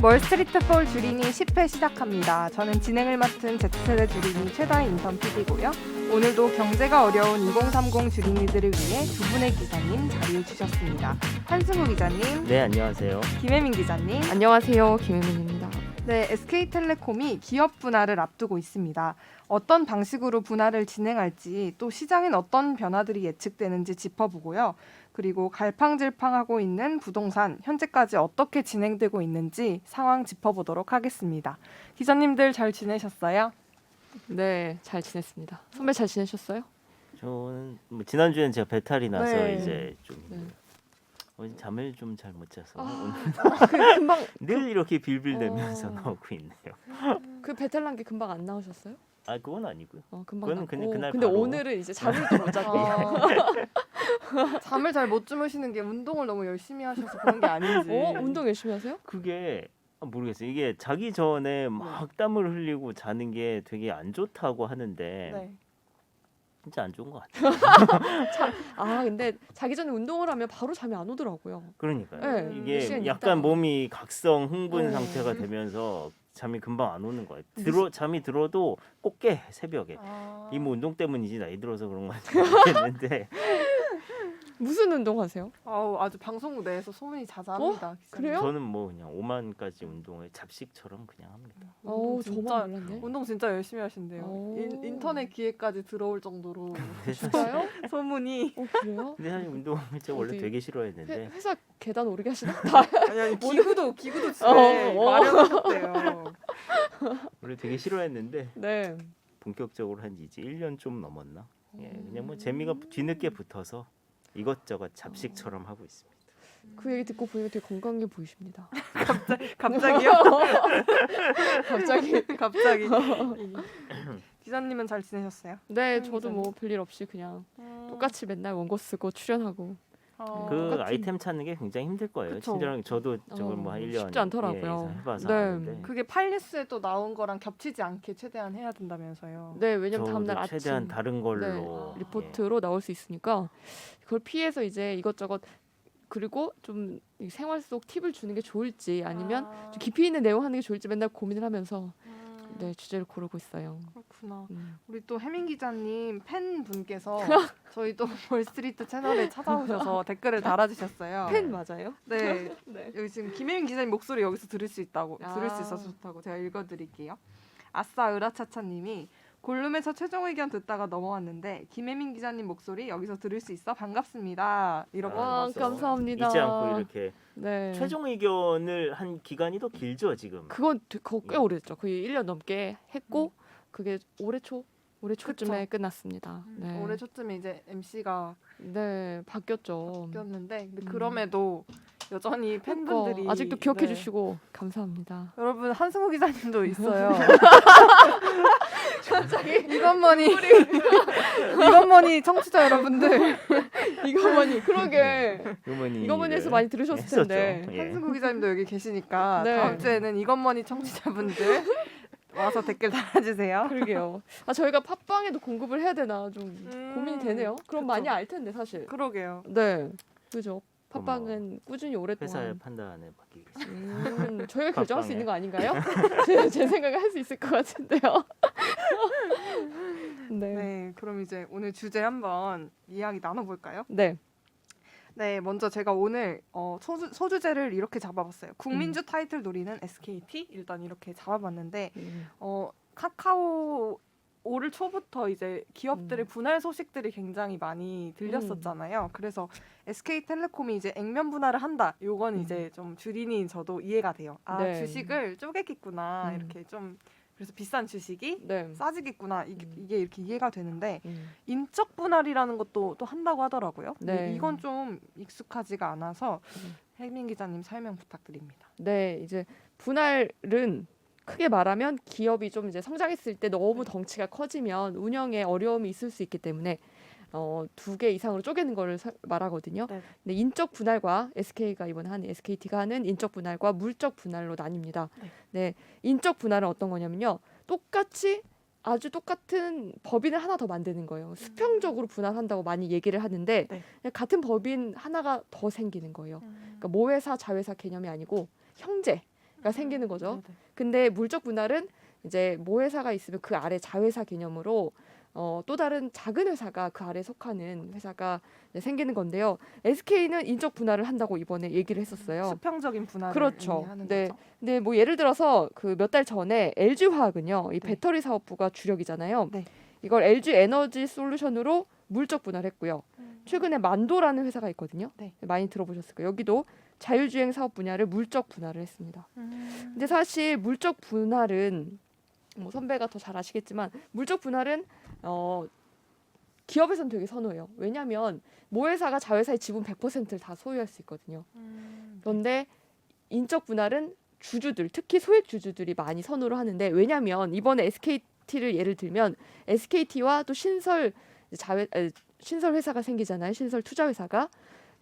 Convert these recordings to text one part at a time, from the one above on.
월스트리트 폴 주린이 10회 시작합니다. 저는 진행을 맡은 Z세대 주린이 최다희 인턴 PD고요. 오늘도 경제가 어려운 2030 주린이들을 위해 두 분의 기자님 자리해 주셨습니다. 한승우 기자님, 네, 안녕하세요. 김혜민 기자님. 안녕하세요, 김혜민입니다. 네, SK텔레콤이 기업 분할을 앞두고 있습니다. 어떤 방식으로 분할을 진행할지 또 시장엔 어떤 변화들이 예측되는지 짚어보고요. 그리고 갈팡질팡하고 있는 부동산 현재까지 어떻게 진행되고 있는지 상황 짚어보도록 하겠습니다. 기자님들 잘 지내셨어요? 네, 잘 지냈습니다. 선배 잘 지내셨어요? 저는 뭐 지난주에는 제가 배탈이 나서 네. 이제 좀 네. 잠을 좀 잘 못 자서 오늘 금방 늘 이렇게 빌빌대면서 나오고 있네요. 그 배탈 난 게 금방 안 나오셨어요? 아, 그건 아니고요. 금방 그거는 나고. 그날 근데 바로. 오늘은 이제 잠을 좀 못 자고. 잠을 잘 못 주무시는 게 운동을 너무 열심히 하셔서 그런 게 아닌지. 운동 열심히 하세요? 그게 모르겠어요. 이게 자기 전에 막 땀을 흘리고 자는 게 되게 안 좋다고 하는데 네. 진짜 안 좋은 것 같아요. 근데 자기 전에 운동을 하면 바로 잠이 안 오더라고요. 그러니까요. 네, 몇 이게 시간 약간 있다가. 몸이 각성 흥분 네. 상태가 되면서 잠이 금방 안 오는 거예요. 잠이 들어도 꼭 깨, 새벽에. 이 뭐 운동 때문인지 나이 들어서 그런 건지 모르겠는데 무슨 운동 하세요? 아주 방송국 내에서 소문이 자자합니다. 기자님. 그래요? 저는 뭐 그냥 5만까지 운동을 잡식처럼 그냥 합니다. 운동 진짜 저만 몰랐네. 운동 진짜 열심히 하신대요. 오. 인터넷 기획까지 들어올 정도로 진짜요? 소문이. 그래요? 근데 사실 운동을 제가 원래 어디? 되게 싫어했는데 회사 계단 오르게 하시나? 아니 기구도 집에 어. 마련하셨대요. 원래 되게 싫어했는데 네. 본격적으로 한 지 이제 1년 좀 넘었나? 예, 그냥 뭐 재미가 뒤늦게 붙어서 이것저것 잡식처럼 하고 있습니다. 그 얘기 듣고 보니까 되게 건강해 보이십니다. 갑자기요? 갑자기. 갑자기. 기자님은 잘 지내셨어요? 네, 저도 뭐 별일 없이 그냥 똑같이 맨날 원고 쓰고 출연하고. 그 똑같은- 아이템 찾는 게 굉장히 힘들 거예요. 그쵸. 친절하게 저도 저걸 뭐 한 1년 쉽지 않더라고요. 이상 해봐서 네. 아는데 그게 팔뉴스에 또 나온 거랑 겹치지 않게 최대한 해야 된다면서요. 네, 왜냐면 저도 다음날 아침 최대한 다른 걸로 리포트로 나올 수 있으니까 그걸 피해서 이제 이것저것 그리고 좀 생활 속 팁을 주는 게 좋을지 아니면 좀 깊이 있는 내용 하는 게 좋을지 맨날 고민을 하면서 네, 주제를 고르고 있어요. 그렇구나. 음. 우리 또 혜민 기자님 팬분께서 저희 또 월스트리트 채널에 찾아오셔서 댓글을 달아주셨어요. 팬 맞아요? 네. 네. 여기 지금 김혜민 기자님 목소리 여기서 들을 수 아. 있어서 좋다고 제가 읽어드릴게요. 아싸 으라차차님이 골룸에서 최종 의견 듣다가 넘어왔는데 김혜민 기자님 목소리 여기서 들을 수 있어 반갑습니다. 이렇게 아, 왔어요. 감사합니다. 잊지 않고 이렇게 네. 최종 의견을 한 기간이 더 길죠 지금. 그건 꽤 오래됐죠. 거의 1년 넘게 했고 그게 올해 초쯤에 끝났습니다. 네. 올해 초쯤에 이제 MC가 네, 바뀌었죠. 바뀌었는데 근데 그럼에도 여전히 팬분들이 그러니까 아직도 기억해 네. 주시고 감사합니다. 여러분 한승우 기자님도 있어요. 이것머니 청취자 여러분들 이거만이 그러게 이거머니 이거만이에서 많이 들으셨을 했었죠. 텐데. 예. 한승우 기자님도 여기 계시니까 네. 다음 주에는 이것머니 청취자분들 와서 댓글 달아주세요. 그러게요. 저희가 팟빵에도 공급을 해야 되나 좀 고민이 되네요. 그럼 그쵸. 많이 알 텐데 사실. 그러게요. 네, 그죠. 그럼 팟빵은 꾸준히 회사의 오랫동안. 판단에 맡기겠습니다. 저희가 결정할 수 팟빵에. 있는 거 아닌가요? 제 생각에 할 수 있을 것 같은데요. 네. 네, 그럼 이제 오늘 주제 한번 이야기 나눠볼까요? 네. 네, 먼저 제가 오늘 소주제를 이렇게 잡아봤어요. 국민주 타이틀 노리는 SKT 일단 이렇게 잡아봤는데 카카오 올 초부터 이제 기업들의 분할 소식들이 굉장히 많이 들렸었잖아요. 그래서 SK텔레콤이 이제 액면 분할을 한다. 요건 이제 좀 주린이 저도 이해가 돼요. 네. 주식을 쪼개겠구나. 이렇게 좀 그래서 비싼 주식이 네. 싸지겠구나. 이게 이렇게 이해가 되는데 음. 인적 분할이라는 것도 또 한다고 하더라고요. 네. 이건 좀 익숙하지가 않아서 혜민 기자님 설명 부탁드립니다. 네, 이제 분할은 크게 말하면 기업이 좀 이제 성장했을 때 너무 덩치가 커지면 운영에 어려움이 있을 수 있기 때문에 2개 이상으로 쪼개는 거를 말하거든요. 네. 근데 인적 분할과 SK가 이번에 하는 SKT가 하는 인적 분할과 물적 분할로 나뉩니다. 네, 인적 분할은 어떤 거냐면요. 아주 똑같은 법인을 하나 더 만드는 거예요. 수평적으로 분할한다고 많이 얘기를 하는데 네. 그냥 같은 법인 하나가 더 생기는 거예요. 그러니까 모회사, 자회사 개념이 아니고 형제, 생기는 거죠. 네네. 근데 물적 분할은 이제 모회사가 있으면 그 아래 자회사 개념으로 또 다른 작은 회사가 그 아래 속하는 회사가 이제 생기는 건데요. SK는 인적 분할을 한다고 이번에 얘기를 했었어요. 수평적인 분할을 그렇죠. 의미하는 네. 거죠. 근데 뭐 예를 들어서 그 몇 달 전에 LG화학은요, 이 네. 배터리 사업부가 주력이잖아요. 네. 이걸 LG 에너지 솔루션으로 물적 분할했고요. 최근에 만도라는 회사가 있거든요. 네. 많이 들어보셨을 거예요. 여기도 자율주행 사업 분야를 물적 분할을 했습니다. 근데 사실 물적 분할은 뭐 선배가 더 잘 아시겠지만 물적 분할은 기업에서는 되게 선호해요. 왜냐하면 모회사가 자회사의 지분 100%를 다 소유할 수 있거든요. 그런데 인적 분할은 주주들, 특히 소액 주주들이 많이 선호를 하는데 왜냐하면 이번에 SKT를 예를 들면 SKT와 또 신설 회사가 생기잖아요. 신설 투자 회사가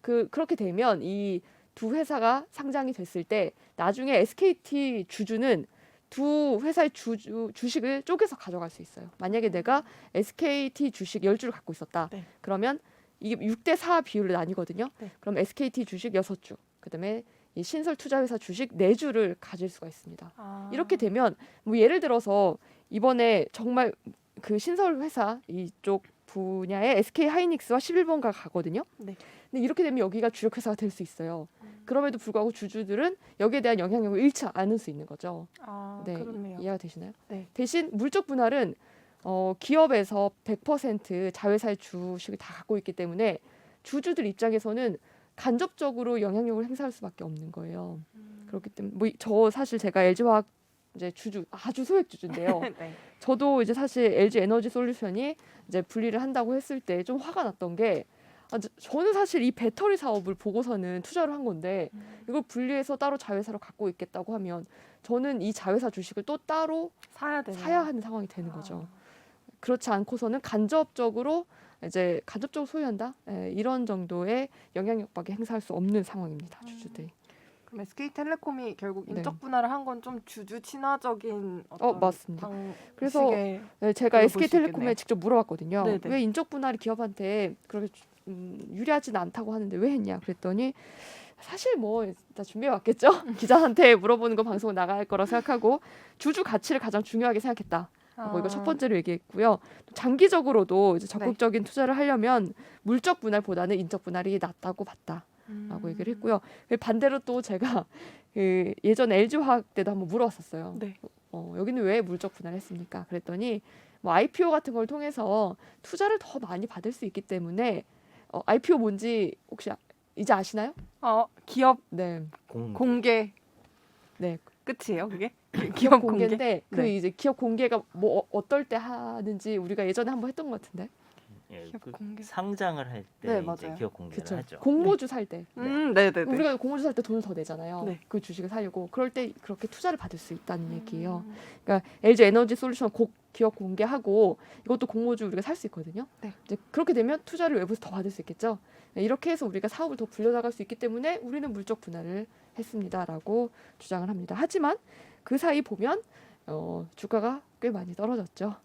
그렇게 되면 이 두 회사가 상장이 됐을 때 나중에 SKT 주주는 두 회사의 주식을 쪼개서 가져갈 수 있어요. 만약에 내가 SKT 주식 10주를 갖고 있었다. 네. 그러면 이게 6대4 비율로 나뉘거든요. 네. 그럼 SKT 주식 6주, 그다음에 이 신설 투자회사 주식 4주를 가질 수가 있습니다. 이렇게 되면 뭐 예를 들어서 이번에 정말 그 신설 회사 이쪽 분야의 SK 하이닉스와 11번가 가거든요. 네. 근데 이렇게 되면 여기가 주력 회사가 될 수 있어요. 그럼에도 불구하고 주주들은 여기에 대한 영향력을 잃지 않을 수 있는 거죠. 네, 그렇네요. 이해가 되시나요? 네. 대신 물적 분할은 기업에서 100% 자회사의 주식을 다 갖고 있기 때문에 주주들 입장에서는 간접적으로 영향력을 행사할 수밖에 없는 거예요. 그렇기 때문에 저 사실 제가 LG화학 이제 아주 소액 주주인데요. 네. 저도 이제 사실 LG 에너지 솔루션이 이제 분리를 한다고 했을 때 좀 화가 났던 게 저는 사실 이 배터리 사업을 보고서는 투자를 한 건데 이걸 분리해서 따로 자회사로 갖고 있겠다고 하면 저는 이 자회사 주식을 또 따로 사야 하는 상황이 되는 거죠. 그렇지 않고서는 간접적으로 소유한다 이런 정도의 영향력밖에 행사할 수 없는 상황입니다. 주주들이. 그럼 SK텔레콤이 결국 네. 인적 분할을 한 건 좀 주주 친화적인 어떤 맞습니다. 그래서 방식의 제가 볼수 SK텔레콤에 있겠네요. 직접 물어봤거든요. 네네. 왜 인적 분할이 기업한테 그렇게 유리하지는 않다고 하는데 왜 했냐 그랬더니 사실 뭐 다 준비해 왔겠죠. 기자한테 물어보는 거 방송 나갈 거라 생각하고 주주 가치를 가장 중요하게 생각했다. 이거 첫 번째로 얘기했고요. 장기적으로도 이제 적극적인 투자를 하려면 물적 분할보다는 인적 분할이 낫다고 봤다라고 얘기를 했고요. 반대로 또 제가 예전 LG화학 때도 한번 물어봤었어요. 네. 여기는 왜 물적 분할했습니까? 그랬더니 뭐 IPO 같은 걸 통해서 투자를 더 많이 받을 수 있기 때문에 IPO 뭔지 혹시 이제 아시나요? 기업 네. 공개 네. 끝이에요, 그게? 기업 공개인데 네. 이제 기업 공개가 뭐 어떨 때 하는지 우리가 예전에 한번 했던 것 같은데. 예, 기업 공개. 상장을 할 때 네, 이제 맞아요. 기업 공개를 그쵸. 하죠. 공모주 살 때. 네네네. 우리가 공모주 살 때 돈을 더 내잖아요. 네. 그 주식을 사려고. 그럴 때 그렇게 투자를 받을 수 있다는 얘기예요. 음. 그러니까 LG 에너지 솔루션 기업 공개하고 이것도 공모주 우리가 살 수 있거든요. 네. 이제 그렇게 되면 투자를 외부에서 더 받을 수 있겠죠. 이렇게 해서 우리가 사업을 더 불려나갈 수 있기 때문에 우리는 물적 분할을 했습니다라고 주장을 합니다. 하지만 그 사이 보면 주가가 꽤 많이 떨어졌죠.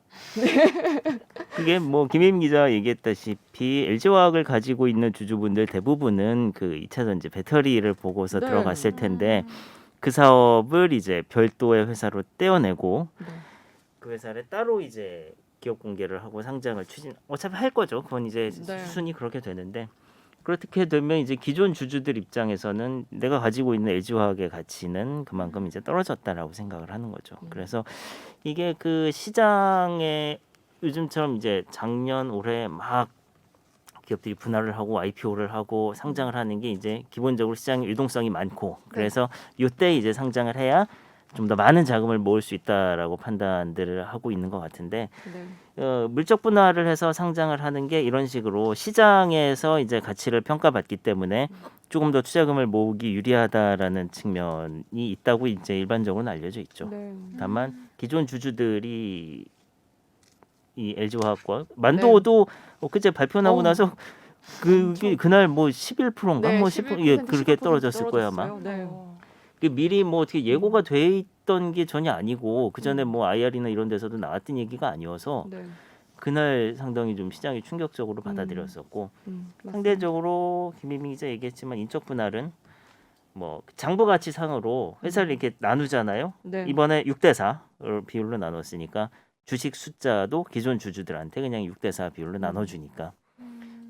그게 뭐 김혜민 기자 얘기했다시피 LG화학을 가지고 있는 주주분들 대부분은 그 2차 전지 배터리를 보고서 네. 들어갔을 텐데 그 사업을 이제 별도의 회사로 떼어내고 네. 그 회사를 따로 이제 기업 공개를 하고 상장을 어차피 할 거죠. 그건 이제 네. 순이 그렇게 되는데 그렇게 되면 이제 기존 주주들 입장에서는 내가 가지고 있는 LG화학의 가치는 그만큼 이제 떨어졌다라고 생각을 하는 거죠. 그래서 이게 그 시장에 요즘처럼 이제 작년 올해 막 기업들이 분할을 하고 IPO를 하고 상장을 하는 게 이제 기본적으로 시장의 유동성이 많고 그래서 이때 이제 상장을 해야 좀 더 많은 자금을 모을 수 있다라고 판단들을 하고 있는 것 같은데 네. 물적 분할을 해서 상장을 하는 게 이런 식으로 시장에서 이제 가치를 평가받기 때문에 조금 더 투자금을 모으기 유리하다라는 측면이 있다고 이제 일반적으로는 알려져 있죠. 네. 다만 기존 주주들이 이 LG화학과 만도도 그제 발표 나고 나서 그게 그날 뭐 11%인가 네, 뭐 10% 그렇게 떨어졌을 거야 아마. 네. 미리 뭐 어떻게 예고가 돼 있던 게 전혀 아니고 그 전에 뭐 IR이나 이런 데서도 나왔던 얘기가 아니어서 네. 그날 상당히 좀 시장이 충격적으로 받아들였었고 맞습니다. 상대적으로 김민미 기자 얘기했지만 인적 분할은 뭐 장부 가치상으로 회사를 이렇게 나누잖아요. 네. 이번에 6대4 비율로 나눴으니까 주식 숫자도 기존 주주들한테 그냥 6대4 비율로 나눠주니까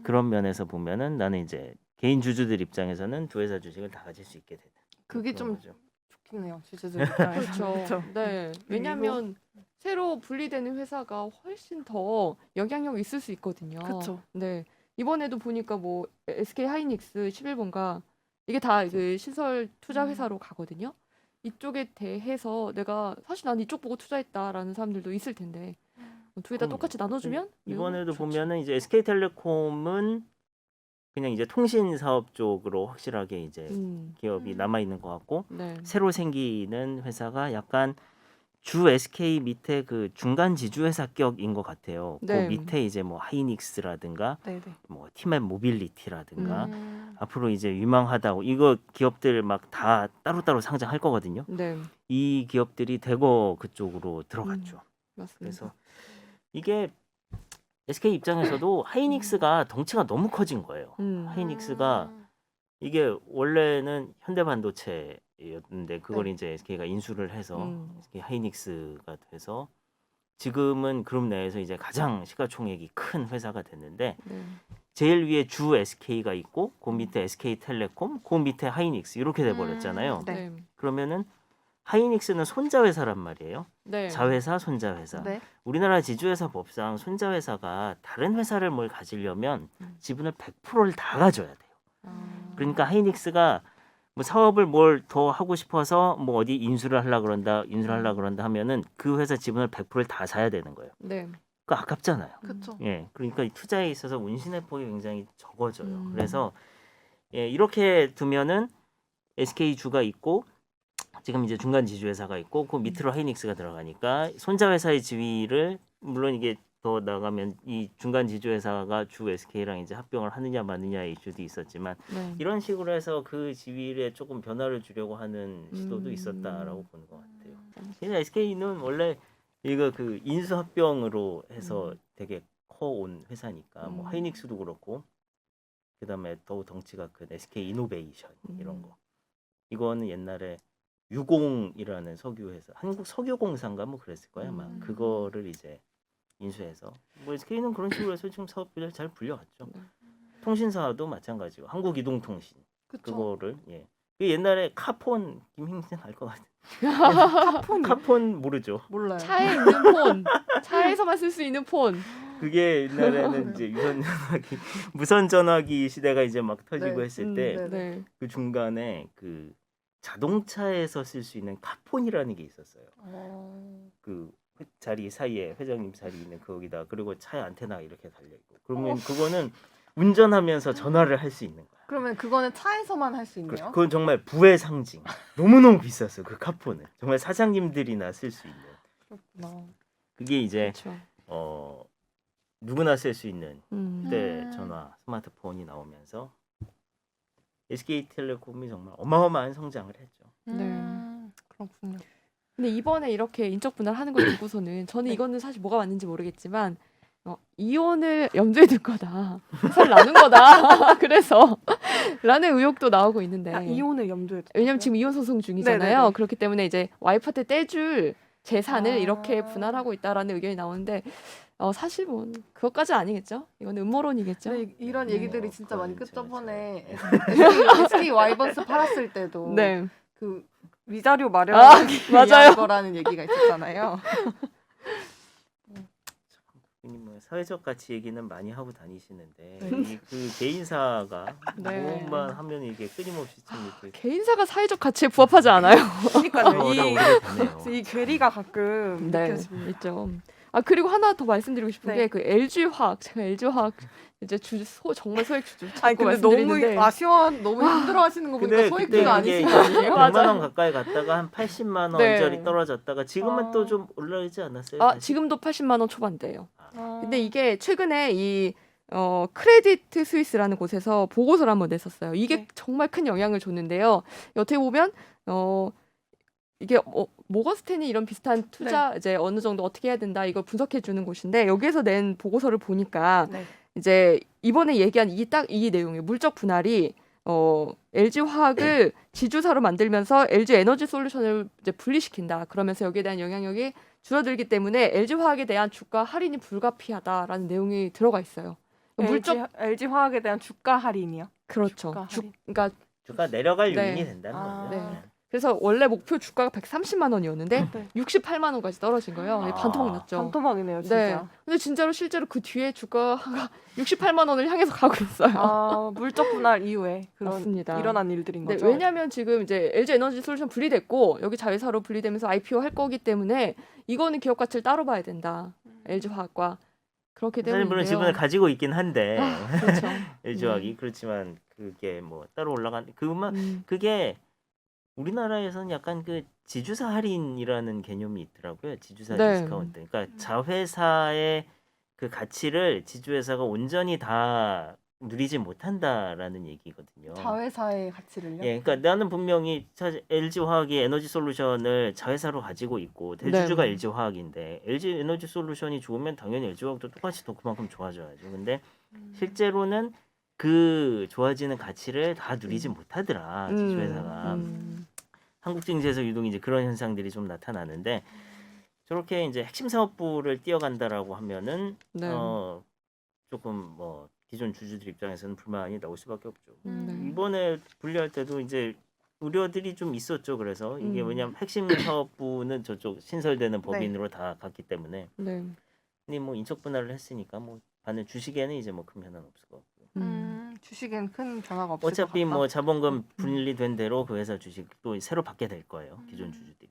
그런 면에서 보면은 나는 이제 개인 주주들 입장에서는 두 회사 주식을 다 가질 수 있게 되는 그게 그런 좀 거죠. 좋겠네요. 주주들 입장에서. 그렇죠. 네. 왜냐하면 새로 분리되는 회사가 훨씬 더 영향력이 있을 수 있거든요. 그쵸. 네. 이번에도 보니까 뭐 SK 하이닉스 11번가 이게 다 그 시설 투자 회사로 가거든요. 이쪽에 대해서 내가 사실 난 이쪽 보고 투자했다라는 사람들도 있을 텐데 두 개 다 그럼요. 똑같이 나눠주면 이번에도 좋지. 보면은 이제 SK텔레콤은 그냥 이제 통신 사업 쪽으로 확실하게 이제 기업이 남아 있는 것 같고 네. 새로 생기는 회사가 약간 주 SK 밑에 그 중간 지주 회사 격인 것 같아요. 네. 그 밑에 이제 뭐 하이닉스라든가 네네. 뭐 팀앱 모빌리티라든가 음. 앞으로 이제 유망하다고 이거 기업들 막 다 따로따로 상장할 거거든요. 네. 이 기업들이 대거 그쪽으로 들어갔죠. 맞습니다. 그래서 이게 SK 입장에서도 하이닉스가 덩치가 너무 커진 거예요. 하이닉스가 이게 원래는 현대반도체였는데 그걸 네. 이제 SK가 인수를 해서 음. SK 하이닉스가 돼서 지금은 그룹 내에서 이제 가장 시가총액이 큰 회사가 됐는데 네. 제일 위에 주 SK가 있고 그 밑에 SK텔레콤, 그 밑에 하이닉스 이렇게 돼 버렸잖아요. 네. 네. 그러면은 하이닉스는 손자 회사란 말이에요. 네. 자회사, 손자 회사. 네. 우리나라 지주회사 법상 손자 회사가 다른 회사를 뭘 가지려면 지분을 100%를 다 가져야 돼요. 그러니까 하이닉스가 뭐 사업을 뭘 더 하고 싶어서 뭐 어디 인수를 하려 그런다 하면은 그 회사 지분을 100%를 다 사야 되는 거예요. 네. 그러니까 아깝잖아요. 그렇죠. 예, 그러니까 이 투자에 있어서 운신의 폭이 굉장히 적어져요. 음. 그래서 예, 이렇게 두면은 SK 주가 있고 지금 이제 중간 지주 회사가 있고 그 밑으로 하이닉스가 들어가니까 손자 회사의 지위를 물론 이게 더 나가면 이 중간 지주 회사가 주 SK랑 이제 합병을 하느냐 마느냐의 이슈도 있었지만 네. 이런 식으로 해서 그 지위에 조금 변화를 주려고 하는 시도도 있었다라고 보는 것 같아요. 근데 SK는 원래 이거 그 인수 합병으로 해서 되게 커온 회사니까 뭐 하이닉스도 그렇고 그다음에 더 덩치가 큰 SK 이노베이션 이런 거 이거는 옛날에 유공이라는 석유 회사 한국 석유공사인가 뭐 그랬을 거야 아마 그거를 이제 인수해서 뭐 SK는 그런 식으로 해서 지금 사업비를 잘 불려왔죠. 통신사도 마찬가지고 한국이동통신 그쵸. 그거를 예. 그 옛날에 카폰 김희진 알 것 같아. 카폰이 카폰 모르죠. 몰라요. 차에 있는 폰. 차에서만 쓸 수 있는 폰. 그게 옛날에는 이제 무선 전화기 시대가 이제 막 터지고 네. 했을 때 네. 네. 그 중간에 그 자동차에서 쓸 수 있는 카폰이라는 게 있었어요. 그 자리 사이에 회장님 자리 있는 거기다 그리고 차에 안테나가 이렇게 달려 있고 그러면 그거는 운전하면서 전화를 할 수 있는 거야. 그러면 그거는 차에서만 할 수 있네요. 그건 정말 부의 상징. 너무너무 비쌌어 그 카폰은. 정말 사장님들이나 쓸 수 있는. 그렇구나. 그게 이제 그렇죠. 누구나 쓸 수 있는 네. 휴대전화 스마트폰이 나오면서 SK텔레콤이 정말 어마어마한 성장을 했죠. 그렇군요. 근데 이번에 이렇게 인적 분할하는 걸 두고서는 저는 네. 이거는 사실 뭐가 맞는지 모르겠지만 이혼을 염두에 둘 거다. 회사를 나눈 거다. 그래서 라는 의혹도 나오고 있는데 이혼을 염두에 두고. 왜냐면 지금 이혼 소송 중이잖아요. 네네네. 그렇기 때문에 이제 와이프한테 떼줄 재산을 이렇게 분할하고 있다라는 의견이 나오는데 사실 뭐 그것까지 아니겠죠? 이건 음모론이겠죠. 근데 이런 얘기들이 진짜 많이 그건 끝저번에 SK 와이번스 팔았을 때도 네. 그 위자료 마련 맞아요. 위한 거라는 얘기가 있었잖아요. 뭐 사회적 가치 얘기는 많이 하고 다니시는데 네. 이 그 개인사가 네. 뭐만 하면 이게 끊임없이 좀 이렇게 개인사가 사회적 가치에 부합하지 않아요. 그러니까요. 오래되네요. 이 괴리가 가끔 네, 느껴집니다. 있죠. 그리고 하나 더 말씀드리고 싶은 네. 게 그 LG화학 제가 LG화학 이제 정말 소액 주주 아니 자꾸 근데 너무 말씀드리는데 너무 힘들어하시는 거 보니까 근데 소액주가 그때 이게 아니신 거 아니에요? 100만 원 가까이 갔다가 한 80만 네. 원짜리 떨어졌다가 지금은 아. 또 좀 올라오지 않았어요? 다시? 지금도 80만 원 초반대예요. 아. 근데 이게 최근에 이 크레디트 스위스라는 곳에서 보고서를 한번 냈었어요. 이게 네. 정말 큰 영향을 줬는데요. 어떻게 보면 이게 모건스탠이 이런 비슷한 투자 이제 어느 정도 어떻게 해야 된다 이걸 분석해 주는 곳인데 여기에서 낸 보고서를 보니까 네. 이제 이번에 얘기한 이 내용이에요. 물적 분할이 LG 화학을 지주사로 만들면서 LG 에너지 솔루션을 이제 분리시킨다. 그러면서 여기에 대한 영향력이 줄어들기 때문에 LG 화학에 대한 주가 할인이 불가피하다라는 내용이 들어가 있어요. LG 화학에 대한 주가 할인이요. 그렇죠. 주가 할인. 그러니까 주가 내려갈 네. 요인이 된다는 아. 거죠. 네. 그래서 원래 목표 주가가 130만 원이었는데 네. 68만 원까지 떨어진 거예요. 아. 반토막 났죠. 반토막이네요, 진짜. 네. 근데 진짜로 실제로 그 뒤에 주가가 68만 원을 향해서 가고 있어요. 아, 물적 분할 이후에 그런 맞습니다. 일어난 일들인 네, 거죠. 왜냐하면 지금 이제 LG 에너지 솔루션 분리됐고 여기 자회사로 분리되면서 IPO 할 거기 때문에 이거는 기업 가치를 따로 봐야 된다. LG 화학과 그렇기 사실 물론 때문인데요. 지분을 가지고 있긴 한데 그렇죠. LG 화학이 그렇지만 그게 뭐 따로 올라간 그만 음, 그게 우리나라에서는 약간 그 지주사 할인이라는 개념이 있더라고요. 지주사 네. 디스카운트. 그러니까 자회사의 그 가치를 지주회사가 온전히 다 누리지 못한다라는 얘기거든요. 자회사의 가치를요. 예, 그러니까 나는 분명히 LG 화학이 에너지 솔루션을 자회사로 가지고 있고 대주주가 네. LG 화학인데 LG 에너지 솔루션이 좋으면 당연히 LG 화학도 똑같이 더 그만큼 좋아져야죠. 근데 실제로는 그 좋아지는 가치를 다 누리지 못하더라 지주회사가. 한국증시에서 유독 이제 그런 현상들이 좀 나타나는데 저렇게 이제 핵심 사업부를 띄어간다라고 하면은 네. 조금 뭐 기존 주주들 입장에서는 불만이 나올 수밖에 없죠. 네. 이번에 분리할 때도 이제 우려들이 좀 있었죠. 그래서 이게 왜냐면 핵심 사업부는 저쪽 신설되는 법인으로 다 갔기 때문에 네. 근데 뭐 인적 분할을 했으니까 뭐 반은 주식에는 이제 뭐 큰 변화는 없을 것 같고. 주식엔 큰 변화가 없을 어차피 것 같다. 뭐 자본금 분리된 대로 그 회사 주식 또 새로 받게 될 거예요. 기존 주주들이.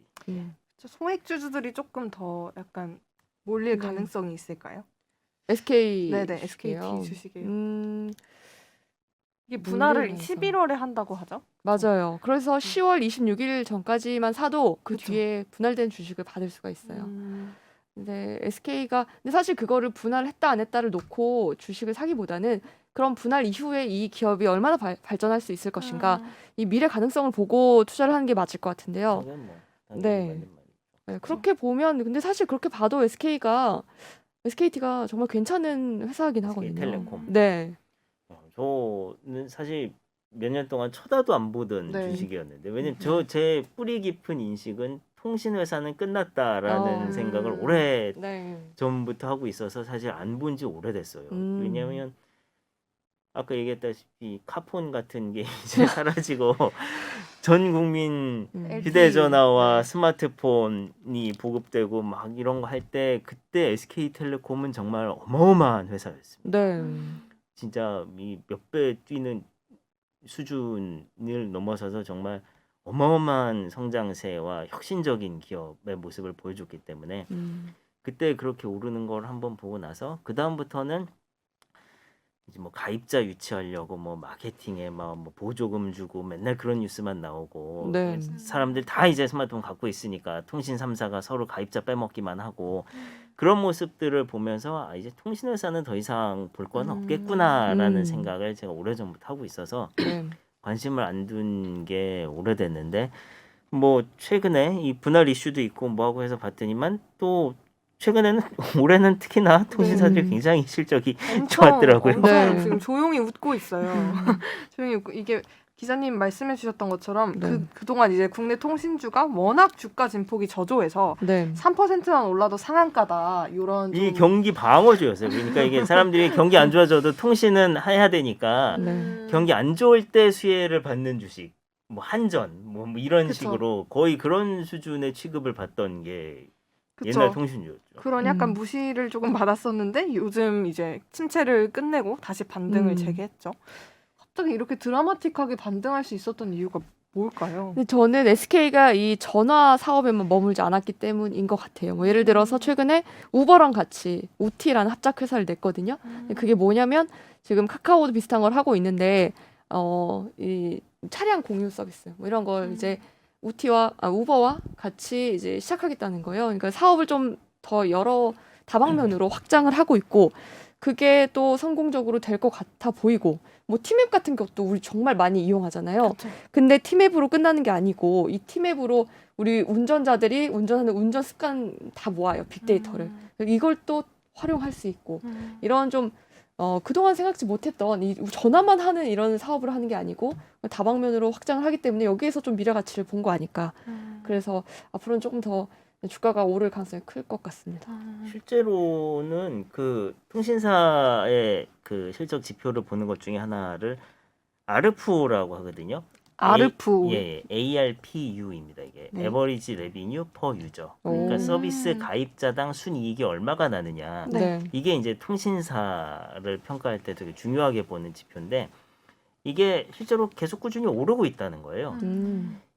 소액 주주들이 조금 더 약간 몰릴 네. 가능성이 있을까요? SK 네네, 주식이에요. SKT 주식이에요. 음, 이게 분할을 몰릴 11월에 한다고 하죠? 맞아요. 그래서 10월 26일 전까지만 사도 그 그쵸. 뒤에 분할된 주식을 받을 수가 있어요. 음, 근데 SK가 근데 사실 그거를 분할했다 안 했다를 놓고 주식을 사기보다는 그런 분할 이후에 이 기업이 얼마나 발전할 수 있을 것인가 이 미래 가능성을 보고 투자를 하는 게 맞을 것 같은데요. 당연 뭐 네. 당연히 맞는 말이죠. 네, 그렇게 보면 근데 사실 그렇게 봐도 SKT가 정말 괜찮은 회사긴 하거든요. SK텔레콤. 네. 저는 사실 몇 년 동안 쳐다도 안 보던 네. 주식이었는데 왜냐면 제 뿌리 깊은 인식은 통신 회사는 끝났다라는 생각을 오래 네. 전부터 하고 있어서 사실 안 본 지 오래됐어요. 왜냐하면 아까 얘기했다시피 카폰 같은 게 이제 사라지고 전 국민 LTE. 휴대전화와 네. 스마트폰이 보급되고 막 이런 거 할 때 그때 SK텔레콤은 정말 어마어마한 회사였습니다. 네. 진짜 이 몇 배 뛰는 수준을 넘어서서 정말 어마어마한 성장세와 혁신적인 기업의 모습을 보여줬기 때문에 그때 그렇게 오르는 걸 한번 보고 나서 그 다음부터는 이제 뭐 가입자 유치하려고 뭐 마케팅에 막 뭐 보조금 주고 맨날 그런 뉴스만 나오고 네. 사람들 다 이제 스마트폰 갖고 있으니까 통신 3사가 서로 가입자 빼먹기만 하고 그런 모습들을 보면서 아, 이제 통신 회사는 더 이상 볼 건 없겠구나라는 생각을 제가 오래전부터 하고 있어서 네. 관심을 안 둔 게 오래됐는데 뭐 최근에 이 분할 이슈도 있고 뭐하고 해서 봤더니만 또 최근에는 올해는 특히나 통신사들이 굉장히 실적이 좋았더라고요. 엄청 네. 지금 조용히 웃고 있어요. 조용히 웃고 이게 기자님 말씀해 주셨던 것처럼 네. 그동안 이제 국내 통신주가 워낙 주가 진폭이 저조해서 네. 3%만 올라도 상한가다 이런 이 좀 경기 방어주였어요. 그러니까 이게 사람들이 경기 안 좋아져도 통신은 해야 되니까 네. 경기 안 좋을 때 수혜를 받는 주식, 뭐 한전, 뭐 이런 그쵸. 식으로 거의 그런 수준의 취급을 받던 게 그쵸. 옛날 통신주였죠. 그런 약간 무시를 조금 받았었는데 요즘 이제 침체를 끝내고 다시 반등을 재개했죠. 갑자기 이렇게 드라마틱하게 반등할 수 있었던 이유가 뭘까요? 근데 저는 SK가 이 전화 사업에만 머물지 않았기 때문인 것 같아요. 뭐 예를 들어서 최근에 우버랑 같이 우티라는 합작 회사를 냈거든요. 근데 그게 뭐냐면 지금 카카오도 비슷한 걸 하고 있는데 이 차량 공유 서비스 뭐 이런 걸 이제 우버와 같이 이제 시작하겠다는 거예요. 그러니까 사업을 좀 더 여러 다방면으로 확장을 하고 있고 그게 또 성공적으로 될 것 같아 보이고 뭐 티맵 같은 것도 우리 정말 많이 이용하잖아요. 그쵸. 근데 티맵으로 끝나는 게 아니고 이 티맵으로 우리 운전자들이 운전하는 운전 습관 다 모아요. 빅데이터를. 이걸 또 활용할 수 있고 이런 좀 그동안 생각지 못했던 이 전화만 하는 이런 사업을 하는 게 아니고 다방면으로 확장을 하기 때문에 여기에서 좀 미래 가치를 본 거 아닐까. 그래서 앞으로는 조금 더 주가가 오를 가능성이 클 것 같습니다. 실제로는 그 통신사의 그 실적 지표를 보는 것 중에 하나를 아르푸라고 하거든요. 아르푸. 예, ARPU입니다. 이게 네. Average Revenue per User. 그러니까 오. 서비스 가입자당 순이익이 얼마가 나느냐. 네. 이게 이제 통신사를 평가할 때 되게 중요하게 보는 지표인데 이게 실제로 계속 꾸준히 오르고 있다는 거예요.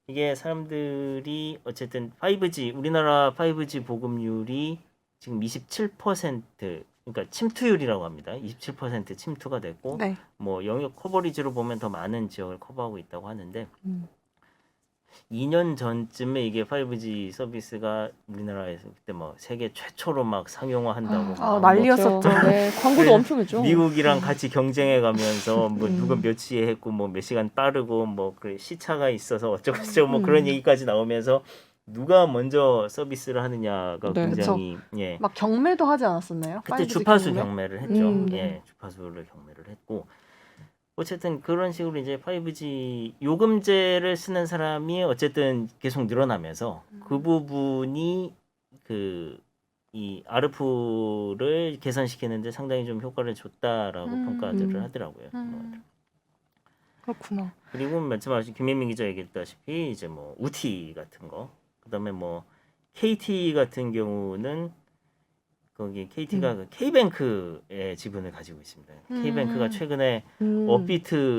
이게 사람들이 어쨌든 5G 우리나라 5G 보급률이 지금 27% 그러니까 침투율이라고 합니다. 27% 침투가 됐고 네. 뭐 영역 커버리지로 보면 더 많은 지역을 커버하고 있다고 하는데 음. 2년 전쯤에 이게 5G 서비스가 우리나라에서 그때 뭐 세계 최초로 막 상용화한다고 아, 막 난리였었죠. 네, 광고도 엄청 했죠. 미국이랑 같이 경쟁해 가면서 뭐 음. 누가 몇 시에 했고 뭐 몇 시간 빠르고 뭐 그 시차가 있어서 어쩌고 저쩌고 뭐 음. 그런 얘기까지 나오면서 누가 먼저 서비스를 하느냐가 네. 굉장히 예. 막 경매도 하지 않았었나요? 그때 5G 주파수 경매? 경매를 했죠. 네. 예. 주파수를 경매를 했고 어쨌든 그런 식으로 이제 5G 요금제를 쓰는 사람이 어쨌든 계속 늘어나면서 그 부분이 그 이 아르푸를 개선시키는데 상당히 좀 효과를 줬다라고 평가들을 하더라고요. 그렇구나. 그리고 말씀하신 김혜민 기자 얘기했다시피 이제 뭐 우티 같은 거, 그다음에 뭐 KT 같은 경우는 거기 KT가 그 K뱅크의 지분을 가지고 있습니다. K뱅크가 최근에 업비트의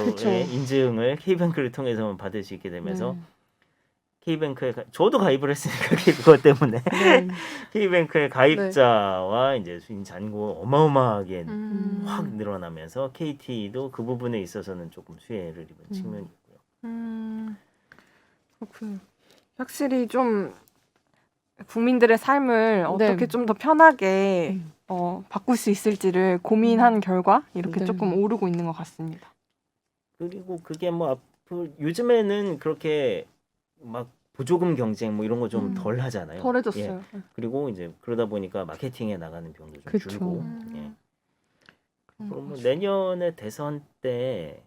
그쵸. 인증을 K뱅크를 통해서만 받을 수 있게 되면서 네. K뱅크에 저도 가입을 했으니까 그것 때문에 네. K뱅크의 가입자와 이제 수익 잔고 어마어마하게 음. 확 늘어나면서 KT도 그 부분에 있어서는 조금 수혜를 입은 측면이 있고요. 그렇군요. 확실히 좀 국민들의 삶을 네. 어떻게 좀 더 편하게 바꿀 수 있을지를 고민한 결과 이렇게 네. 조금 오르고 있는 것 같습니다. 그리고 그게 뭐 앞으로 요즘에는 그렇게 막 보조금 경쟁 뭐 이런 거 좀 덜 하잖아요. 예. 덜해졌어요. 그리고 이제 그러다 보니까 마케팅에 나가는 비용도 좀 그쵸. 줄고. 예. 그럼 뭐 내년에 대선 때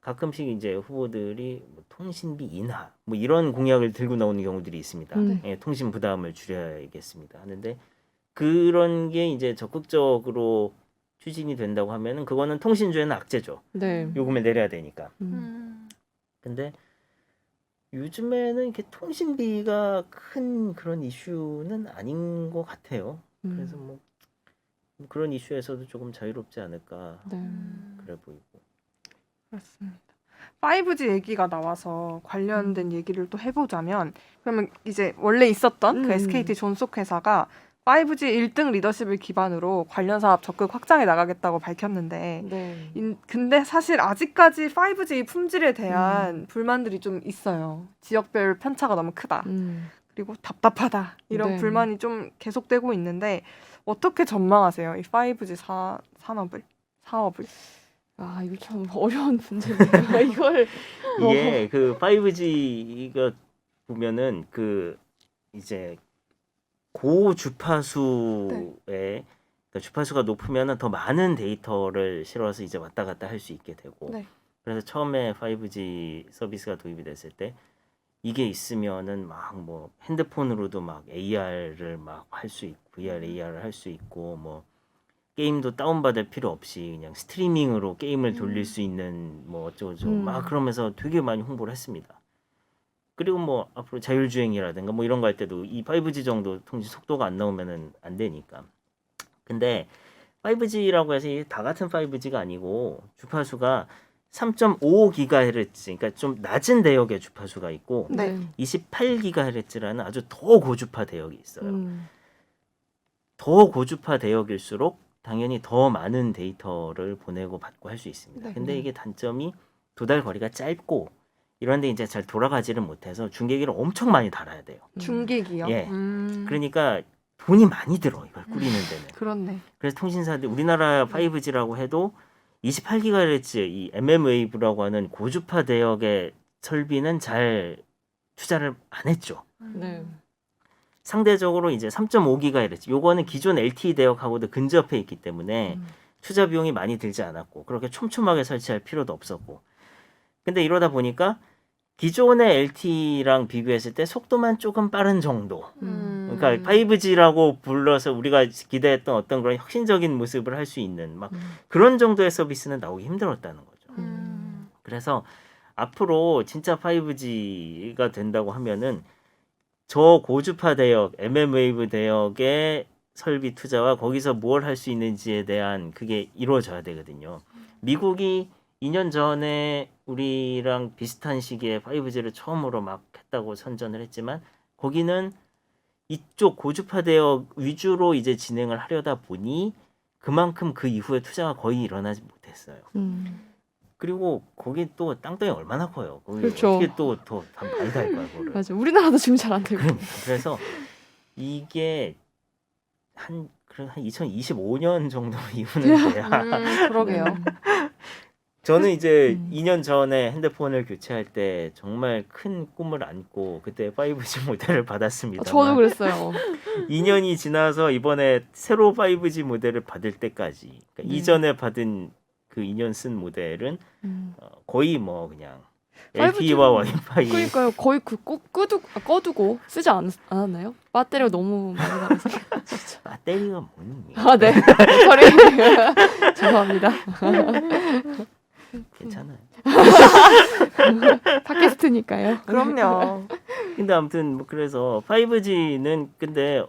가끔씩 이제 후보들이 뭐 통신비 인하 뭐 이런 공약을 들고 나오는 경우들이 있습니다. 네. 예, 통신 부담을 줄여야겠습니다. 하는데 그런 게 이제 적극적으로 추진이 된다고 하면은 그거는 통신주에는 악재죠. 네. 요금을 내려야 되니까. 음. 근데 요즘에는 이렇게 통신비가 큰 그런 이슈는 아닌 것 같아요. 그래서 뭐 그런 이슈에서도 조금 자유롭지 않을까 네. 그래 보이고. 그렇습니다. 5G 얘기가 나와서 관련된 얘기를 또 해보자면 그러면 이제 원래 있었던 그 SKT 존속 회사가 5G 1등 리더십을 기반으로 관련 사업 적극 확장해 나가겠다고 밝혔는데 네. 근데 사실 아직까지 5G 품질에 대한 불만들이 좀 있어요. 지역별 편차가 너무 크다. 그리고 답답하다. 이런 네. 불만이 좀 계속되고 있는데 어떻게 전망하세요? 이 5G 사업을? 아, 이거 참 어려운 문제네요. 이걸 이게 그 5G가 보면은 그 이제 고주파수에 그러니까 주파수가 높으면은 더 많은 데이터를 실어서 이제 왔다 갔다 할 수 있게 되고 네. 그래서 처음에 5G 서비스가 도입이 됐을 때 이게 있으면은 막 뭐 핸드폰으로도 막 AR을 막 할 수 있고 VR, AR을 할 수 있고 뭐 게임도 다운받을 필요 없이 그냥 스트리밍으로 게임을 돌릴 수 있는 뭐 어쩌고저쩌고 막 그러면서 되게 많이 홍보를 했습니다. 그리고 뭐 앞으로 자율주행이라든가 뭐 이런 거 할 때도 이 5G 정도 통신 속도가 안 나오면은 안 되니까. 근데 5G라고 해서 이게 다 같은 5G가 아니고 주파수가 3.5GHz 그러니까 좀 낮은 대역의 주파수가 있고 네. 28GHz라는 아주 더 고주파 대역이 있어요. 더 고주파 대역일수록 당연히 더 많은 데이터를 보내고 받고 할 수 있습니다. 네. 근데 이게 단점이 도달 거리가 짧고 이런데 이제 잘 돌아가지를 못해서 중계기를 엄청 많이 달아야 돼요. 중계기요? 예. 그러니까 돈이 많이 들어 이걸 꾸리는 데는. 그렇네. 그래서 통신사들 우리나라 5G라고 해도 28GHz 이 mmWave라고 하는 고주파 대역의 설비는 잘 투자를 안 했죠. 네. 상대적으로 이제 3.5GHz 요거는 기존 LTE 대역하고도 근접해 있기 때문에 투자 비용이 많이 들지 않았고 그렇게 촘촘하게 설치할 필요도 없었고 근데 이러다 보니까 기존의 LTE랑 비교했을 때 속도만 조금 빠른 정도. 그러니까 5G라고 불러서 우리가 기대했던 어떤 그런 혁신적인 모습을 할 수 있는 막 그런 정도의 서비스는 나오기 힘들었다는 거죠. 그래서 앞으로 진짜 5G가 된다고 하면은 저 고주파 대역, mm웨이브 대역의 설비 투자와 거기서 뭘 할 수 있는지에 대한 그게 이루어져야 되거든요. 미국이 2년 전에 우리랑 비슷한 시기에 5G를 처음으로 막 했다고 선전을 했지만 거기는 이쪽 고주파 대역 위주로 이제 진행을 하려다 보니 그만큼 그 이후에 투자가 거의 일어나지 못했어요. 그리고 거기 또 땅덩이 얼마나 커요. 거기 그렇죠. 어떻게 또 더 많이 갈 거야, 그거를. 맞아. 우리나라도 지금 잘 안 되고. 그래서 이게 한 2025년 정도 이후는 돼야 그러게요. 저는 이제 2년 전에 핸드폰을 교체할 때 정말 큰 꿈을 안고 그때 5G 모델을 받았습니다. 저도 그랬어요. 2년이 지나서 이번에 새로 5G 모델을 받을 때까지 그러니까 이전에 받은 그 2년 쓴 모델은 거의 뭐 그냥 LTE와 와이파이 그러니까요. 거의 그 꺼두고 쓰지 않았나요? 배터리가 너무 많이 나가서. 배터리가 뭐니? 아, 네. sorry. 죄송합니다. 괜찮아요. 팟캐스트니까요. 그럼요. 근데 아무튼 뭐 그래서 5G는 근데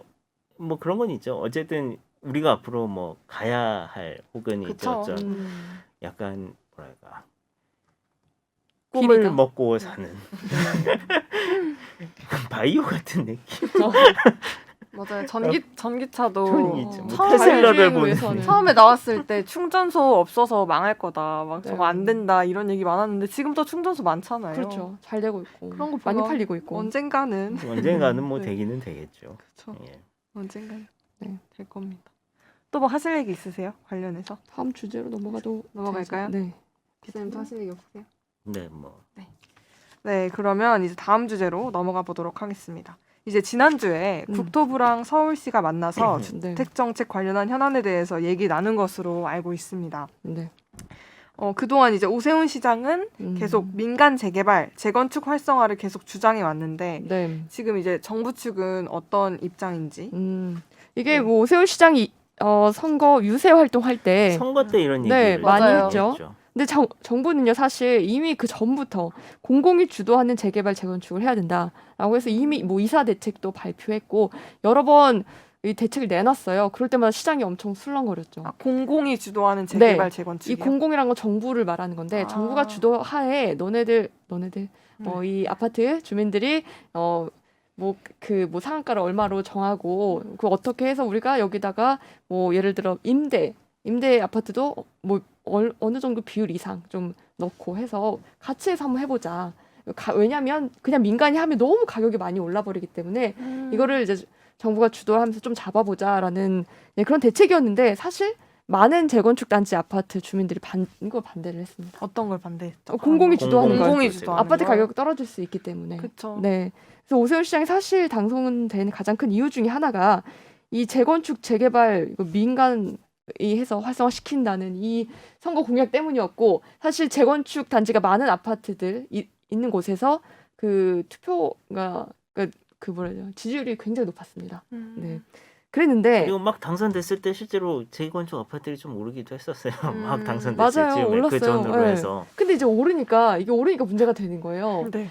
뭐 그런 건 있죠. 어쨌든 우리가 앞으로 뭐 가야 할 혹은 이제 그쵸. 어떤 약간 뭐랄까 꿈을 길이다. 먹고 사는 바이오 같은 느낌. 맞아요. 전기차도 전기차. 뭐 처음에 테슬라를 자율주행 보는 위해서는. 처음에 나왔을 때 충전소 없어서 망할 거다. 막 네. 저거 안 된다 이런 얘기 많았는데 지금 또 충전소 많잖아요. 그렇죠. 잘 되고 있고. 그런 거 많이 보면 팔리고 있고. 언젠가는 언젠가는 뭐 네. 되기는 되겠죠. 그렇죠. 예. 언젠가는 네. 될 겁니다. 또 뭐 하실 얘기 있으세요? 관련해서? 다음 주제로 넘어갈까요? 네. 기자님도 하실 얘기 없으세요? 네, 뭐 네, 그러면 이제 다음 주제로 넘어가 보도록 하겠습니다. 이제 지난주에 국토부랑 서울시가 만나서 네. 주택정책 관련한 현안에 대해서 얘기 나눈 것으로 알고 있습니다. 네. 그동안 이제 오세훈 시장은 계속 민간 재개발, 재건축 활성화를 계속 주장해 왔는데 네. 지금 이제 정부 측은 어떤 입장인지 이게 뭐 오세훈 시장이 선거 유세 활동할 때 선거 때 이런 네, 얘기를 많이 맞아요. 했죠. 근데 정부는요 사실 이미 그 전부터 공공이 주도하는 재개발 재건축을 해야 된다라고 해서 이미 뭐 이사 대책도 발표했고 여러 번 이 대책을 내놨어요. 그럴 때마다 시장이 엄청 술렁거렸죠. 공공이 주도하는 재개발 네. 재건축이요? 이 공공이란 건 정부를 말하는 건데 정부가 주도하에 너네들 이 아파트 주민들이 뭐 상한가를 얼마로 정하고 그 어떻게 해서 우리가 여기다가 뭐 예를 들어 임대 아파트도 뭐 어느 정도 비율 이상 좀 넣고 해서 같이 해서 한번 해보자. 왜냐하면 그냥 민간이 하면 너무 가격이 많이 올라 버리기 때문에 이거를 이제 정부가 주도하면서 좀 잡아보자라는 그런 대책이었는데 사실 많은 재건축 단지 아파트 주민들이 이거 반대를 했습니다. 어떤 걸 반대했죠? 공공이 주도하는 거. 공공이 주도하는 아파트 걸? 가격이 떨어질 수 있기 때문에. 그렇죠. 네. 그래서 오세훈 시장이 사실 당선된 가장 큰 이유 중에 하나가 이 재건축 재개발 이거 민간이 해서 활성화시킨다는 이 선거 공약 때문이었고 사실 재건축 단지가 많은 아파트들 있는 곳에서 그 투표가 지지율이 굉장히 높았습니다. 네. 그랬는데 그리고 막 당선됐을 때 실제로 재건축 아파트들이 좀 오르기도 했었어요. 막 당선됐을 맞아요. 즈음에 그 올랐어요. 전으로 네. 해서. 근데 이제 오르니까 문제가 되는 거예요. 네.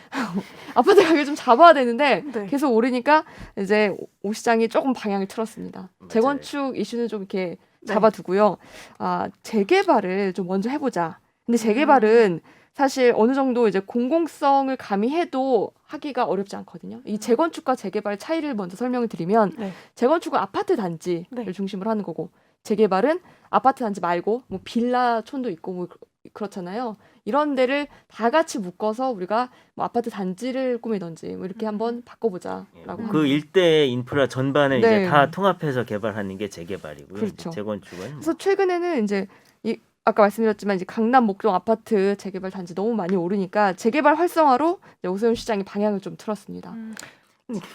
아파트 가격 좀 잡아야 되는데 네. 계속 오르니까 이제 오 시장이 조금 방향을 틀었습니다. 맞아요. 재건축 이슈는 좀 이렇게 네. 잡아두고요. 재개발을 좀 먼저 해보자. 근데 재개발은 사실 어느 정도 이제 공공성을 가미해도 하기가 어렵지 않거든요. 이 재건축과 재개발 차이를 먼저 설명을 드리면 네. 재건축은 아파트 단지를 네. 중심으로 하는 거고 재개발은 아파트 단지 말고 뭐 빌라촌도 있고 뭐 그렇잖아요. 이런 데를 다 같이 묶어서 우리가 뭐 아파트 단지를 꾸미든지 뭐 이렇게 한번 바꿔보자라고. 그 일대의 인프라 전반을 네. 이제 다 통합해서 개발하는 게 재개발이고요. 그렇죠. 재건축은 그래서 최근에는 이제 아까 말씀드렸지만 이제 강남 목동 아파트 재개발 단지 너무 많이 오르니까 재개발 활성화로 이제 오세훈 시장이 방향을 좀 틀었습니다.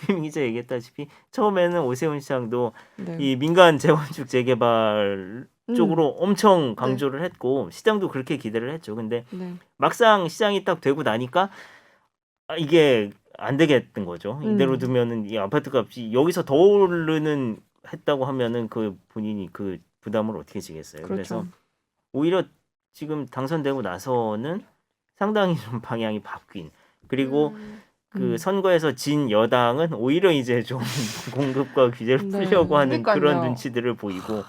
김 기자 얘기했다시피 처음에는 오세훈 시장도 네. 이 민간 재건축 재개발 쪽으로 엄청 강조를 했고 시장도 그렇게 기대를 했죠. 근데 네. 막상 시장이 딱 되고 나니까 이게 안 되겠던 거죠. 이대로 두면은 이 아파트 값이 여기서 더 오르는 했다고 하면은 그 본인이 그 부담을 어떻게 지겠어요. 그렇죠. 그래서 오히려 지금 당선되고 나서는 상당히 좀 방향이 바뀐 그리고 그 선거에서 진 여당은 오히려 이제 좀 공급과 규제를 네. 풀려고 하는 그러니까요. 그런 눈치들을 보이고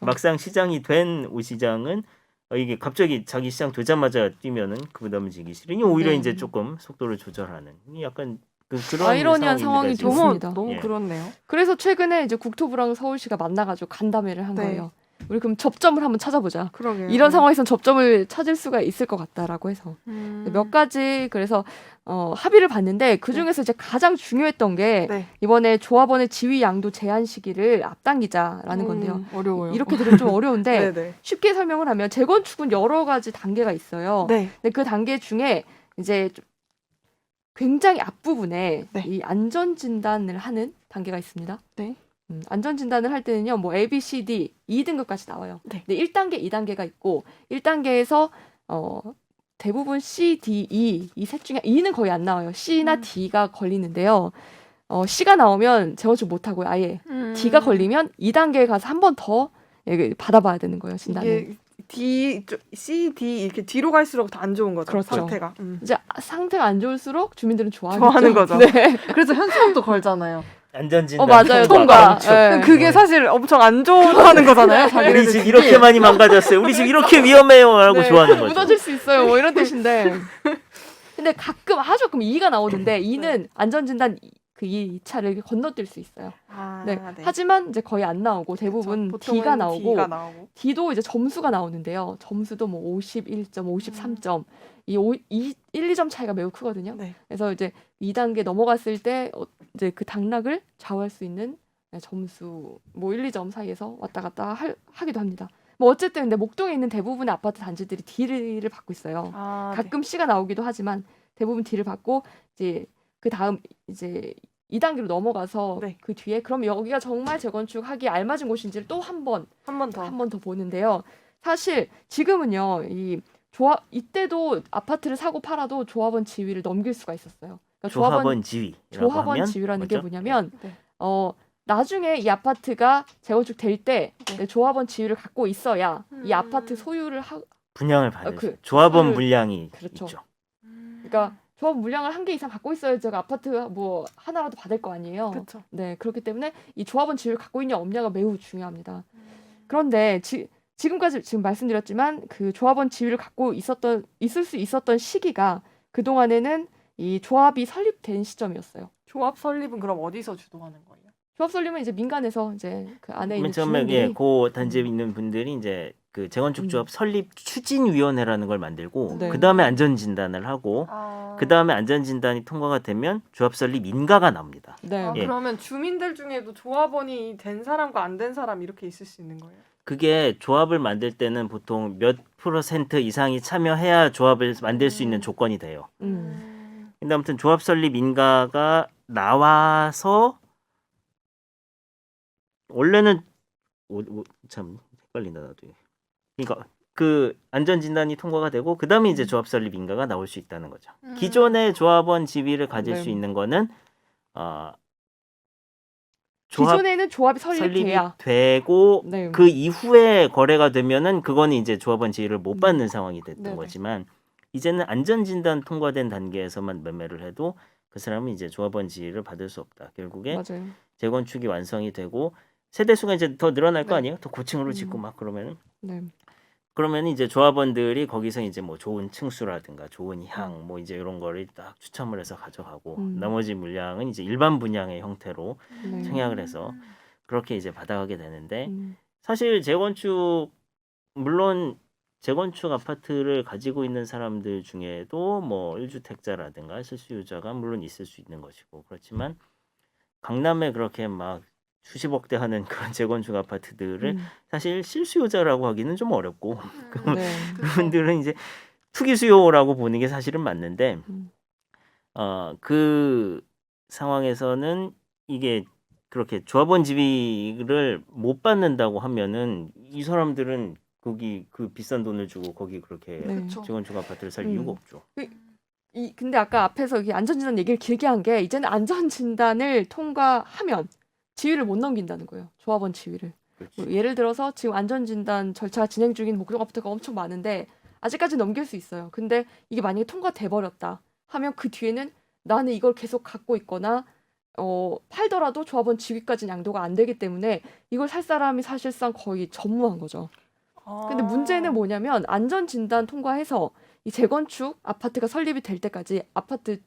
막상 시장이 된 오 시장은 이게 갑자기 자기 시장 되자마자 뛰면은 그 부담을 지기 싫으니 오히려 네. 이제 조금 속도를 조절하는 이 약간 그런 아이러니한 상황입니다, 상황이 지금. 됐습니다. 너무 예. 그렇네요. 그래서 최근에 이제 국토부랑 서울시가 만나가지고 간담회를 한 네. 거예요. 우리 그럼 접점을 한번 찾아보자. 그러게요. 이런 상황에선 접점을 찾을 수가 있을 것 같다라고 해서 몇 가지 그래서 합의를 봤는데 그 중에서 이제 가장 중요했던 게 네. 이번에 조합원의 지위 양도 제한 시기를 앞당기자라는 건데요. 어려워요. 이렇게 들으면 좀 어려운데 네네. 쉽게 설명을 하면 재건축은 여러 가지 단계가 있어요. 네. 근데 그 단계 중에 이제 좀 굉장히 앞부분에 네. 이 안전 진단을 하는 단계가 있습니다. 네. 안전 진단을 할 때는요, 뭐 A, B, C, D 2등급까지 나와요. 네. 근데 1단계, 2단계가 있고 1단계에서 대부분 C, D, E 이 셋 중에 E는 거의 안 나와요. C나 D가 걸리는데요. C가 나오면 재건축 못 하고요, 아예. D가 걸리면 2단계에 가서 한 번 더 받아봐야 되는 거예요, 진단을. 이게 C, D 이렇게 뒤로 갈수록 더 안 좋은 거죠. 그렇죠. 상태가. 이제 상태가 안 좋을수록 주민들은 좋아하는 거죠. 네. 그래서 현수막도 걸잖아요. 안전진단 맞아요. 통과. 네. 그게 사실 엄청 안 좋다는 거잖아요. 자기네들 우리 집 집이. 이렇게 많이 망가졌어요. 우리 집 이렇게 위험해요라고 네. 좋아하는 거죠. 무너질 수 있어요. 뭐 이런 뜻인데. 근데 가끔 아주 가끔 2가 나오는데 2는 안전진단 그 2차를 건너뛸 수 있어요. 네. 하지만 이제 거의 안 나오고 대부분 D가 나오고 D도 이제 점수가 나오는데요. 점수도 뭐 51점, 53점. 이 1, 2점 차이가 매우 크거든요. 네. 그래서 이제 2단계 넘어갔을 때 이제 그 당락을 좌우할 수 있는 점수 뭐 1, 2점 사이에서 왔다 갔다 하기도 합니다. 뭐 어쨌든 근데 목동에 있는 대부분의 아파트 단지들이 D를 받고 있어요. 가끔 C가 나오기도 하지만 대부분 D를 받고 이제 그 다음 이제 2단계로 넘어가서 네. 그 뒤에 그럼 여기가 정말 재건축하기에 알맞은 곳인지를 또 한 번 더 보는데요. 사실 지금은요 이 이때도 아파트를 사고 팔아도 조합원 지위를 넘길 수가 있었어요. 그러니까 조합원 지위라고 조합원 하면 지위라는 게 뭐죠? 뭐냐면 네. 나중에 이 아파트가 재건축 될 때 네. 조합원 지위를 갖고 있어야 이 아파트 소유를 분양을 받을 그 조합원 소유를- 물량이 그렇죠. 있죠. 그러니까 조합 물량을 한 개 이상 갖고 있어야 제가 아파트 뭐 하나라도 받을 거 아니에요. 그렇죠. 네, 그렇기 때문에 이 조합원 지위를 갖고 있냐 없냐가 매우 중요합니다. 그런데 지금까지 지금 말씀드렸지만 그 조합원 지위를 갖고 있을 수 있었던 시기가 그 동안에는 이 조합이 설립된 시점이었어요. 조합 설립은 그럼 어디서 주도하는 거예요? 조합 설립은 이제 민간에서 이제 그 안에 있는 맨 처음에 주민들이 그 단지에 있는 분들이 이제 그 재건축 조합 설립 추진위원회라는 걸 만들고 네. 그 다음에 안전 진단을 하고 그 다음에 안전 진단이 통과가 되면 조합 설립 인가가 나옵니다. 네. 예. 그러면 주민들 중에도 조합원이 된 사람과 안 된 사람 이렇게 있을 수 있는 거예요? 그게 조합을 만들 때는 보통 몇 % 이상이 참여해야 조합을 만들 수 있는 조건이 돼요. 근데 아무튼 조합 설립 인가가 나와서 원래는 참 헷갈린다 나도. 그러니까 그 안전 진단이 통과가 되고 그다음에 이제 조합 설립 인가가 나올 수 있다는 거죠. 기존의 조합원 지위를 가질 네. 수 있는 거는 조합 기존에는 조합이 설립이 설립돼야 되고 네. 그 이후에 거래가 되면은 그거는 이제 조합원 지위를 못 받는 상황이 됐던 네네. 거지만 이제는 안전 진단 통과된 단계에서만 매매를 해도 그 사람은 이제 조합원 지위를 받을 수 없다. 결국에 맞아요. 재건축이 완성이 되고 세대 수가 이제 더 늘어날 거 네. 아니에요? 더 고층으로 짓고 막 그러면은 네. 그러면 이제 조합원들이 거기서 이제 뭐 좋은 층수라든가 좋은 향 뭐 이제 이런 거를 딱 추첨을 해서 가져가고 나머지 물량은 이제 일반 분양의 형태로 네. 청약을 해서 그렇게 이제 받아가게 되는데 음. 사실 재건축 물론 재건축 아파트를 가지고 있는 사람들 중에도 뭐 1주택자라든가 실수요자가 물론 있을 수 있는 것이고 그렇지만 강남에 그렇게 막 수십억대 하는 그런 재건축 아파트들을 사실 실수요자라고 하기는 좀 어렵고 네. 그분들은 이제 투기 수요라고 보는 게 사실은 맞는데 음. 그 상황에서는 이게 그렇게 조합원 지위를 못 받는다고 하면은 이 사람들은 거기 그 비싼 돈을 주고 거기 그렇게 네. 그쵸. 재건축 아파트를 살 음. 이유가 없죠. 근데 아까 앞에서 이 안전진단 얘기를 길게 한 게 이제는 안전진단을 통과하면 지위를 못 넘긴다는 거예요. 조합원 지위를. 그렇지. 뭐 예를 들어서 지금 안전진단 절차가 진행 중인 목적 아파트가 엄청 많은데 아직까지 넘길 수 있어요. 근데 이게 만약에 통과돼 버렸다 하면 그 뒤에는 나는 이걸 계속 갖고 있거나 팔더라도 조합원 지위까지는 양도가 안 되기 때문에 이걸 살 사람이 사실상 거의 전무한 거죠. 근데 문제는 뭐냐면 안전진단 통과해서 이 재건축 아파트가 설립이 될 때까지 아파트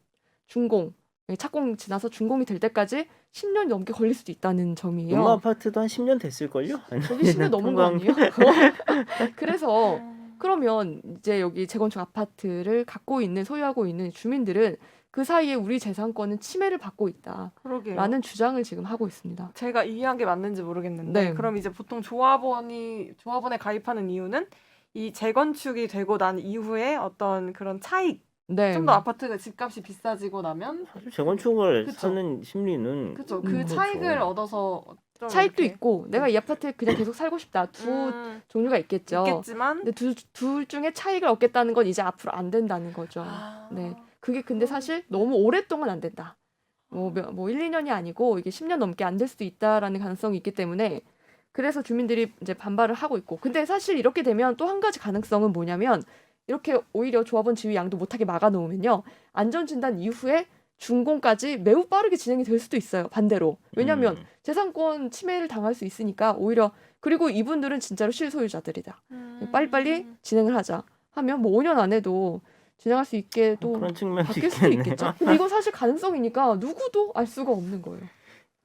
준공, 착공 지나서 준공이 될 때까지 10년이 넘게 걸릴 수도 있다는 점이에요. 음마 아파트도 한 10년 됐을걸요? 저기 10년 넘은 거 아니에요? 그래서 그러면 이제 여기 재건축 아파트를 갖고 있는 소유하고 있는 주민들은 그 사이에 우리 재산권은 침해를 받고 있다라는 그러게요. 주장을 지금 하고 있습니다. 제가 이해한 게 맞는지 모르겠는데 네. 그럼 이제 보통 조합원에 가입하는 이유는 이 재건축이 되고 난 이후에 어떤 그런 차익, 네. 좀 더 아파트가 집값이 비싸지고 나면 사실 재건축을 그쵸. 사는 심리는 그쵸, 그 그 차익을 그렇죠. 얻어서 좀 차익도 이렇게 있고 내가 이 아파트에 그냥 계속 살고 싶다. 두 종류가 있겠죠. 있겠지만 근데 둘 중에 차익을 얻겠다는 건 이제 앞으로 안 된다는 거죠. 아, 네. 그게 근데 사실 너무 오랫동안 안 된다. 뭐 1, 2년이 아니고 이게 10년 넘게 안 될 수도 있다라는 가능성이 있기 때문에 그래서 주민들이 이제 반발을 하고 있고. 근데 사실 이렇게 되면 또 한 가지 가능성은 뭐냐면 이렇게 오히려 조합원 지위 양도 못하게 막아놓으면요. 안전진단 이후에 준공까지 매우 빠르게 진행이 될 수도 있어요. 반대로. 왜냐하면 재산권 침해를 당할 수 있으니까 오히려 그리고 이분들은 진짜로 실소유자들이다. 빨리빨리 진행을 하자 하면 뭐 5년 안에도 진행할 수 있게 또 그런 측면도 바뀔 수도 있겠네요. 있겠죠. 근데 이건 사실 가능성이니까 누구도 알 수가 없는 거예요.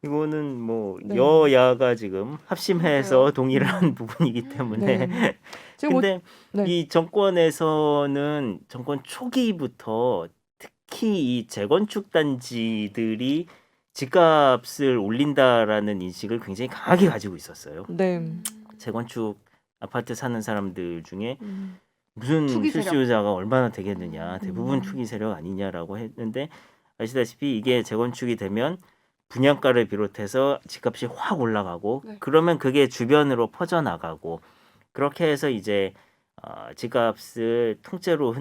이거는 뭐 네. 여야가 지금 합심해서 그러게요. 동의를 한 부분이기 때문에 네. 지금 근데 네. 이 정권에서는 정권 초기부터 특히 이 재건축 단지들이 집값을 올린다라는 인식을 굉장히 강하게 가지고 있었어요. 네. 재건축 아파트 사는 사람들 중에 음. 무슨 투기 세력. 실수요자가 얼마나 되겠느냐, 대부분 음. 투기 세력 아니냐라고 했는데 아시다시피 이게 재건축이 되면 분양가를 비롯해서 집값이 확 올라가고 네. 그러면 그게 주변으로 퍼져나가고 그렇게 해서 이제 집값을 통째로